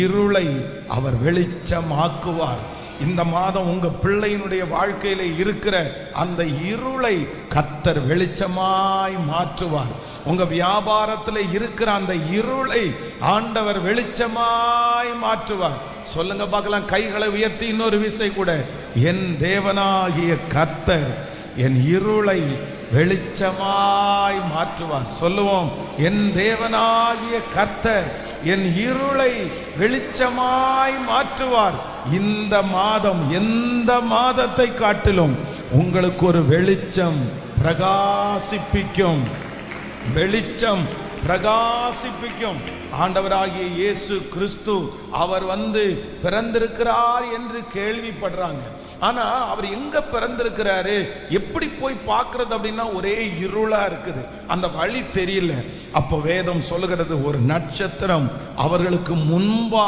இருளை அவர் வெளிச்சமாக்குவார். இந்த மாதம் உங்க பிள்ளையினுடைய வாழ்க்கையில இருக்கிற அந்த இருளை கர்த்தர் வெளிச்சமாய் மாற்றுவார். உங்க வியாபாரத்தில் இருக்கிற அந்த இருளை ஆண்டவர் வெளிச்சமாய் மாற்றுவார். சொல்லுங்க பார்க்கலாம், கைகளை உயர்த்தி இன்னொரு விசை கூட. என் தேவனாகிய கர்த்தர் என் இருளை வெளிச்சமாய் மாற்றுவார். சொல்லுவோம், என் தேவனாகிய கர்த்தர் என் இருளை வெளிச்சமாய் மாற்றுவார். இந்த மாதம் எந்த மாதத்தை காட்டிலும் உங்களுக்கு ஒரு வெளிச்சம் பிரகாசிப்பிக்கும். வெளிச்சம் பிரகாசிப்பிக்கும். ஆண்டவராகிய இயேசு கிறிஸ்து அவர் பிறந்திருக்கிறார் என்று கேள்விப்படுறாங்க. ஆனா அவர் எங்க பிறந்திருக்கிறாரு, எப்படி போய் பார்க்கிறது அப்படின்னா ஒரே இருளா இருக்குது, அந்த வழி தெரியல. அப்போ வேதம் சொல்லுகிறது, ஒரு நட்சத்திரம் அவர்களுக்கு முன்பா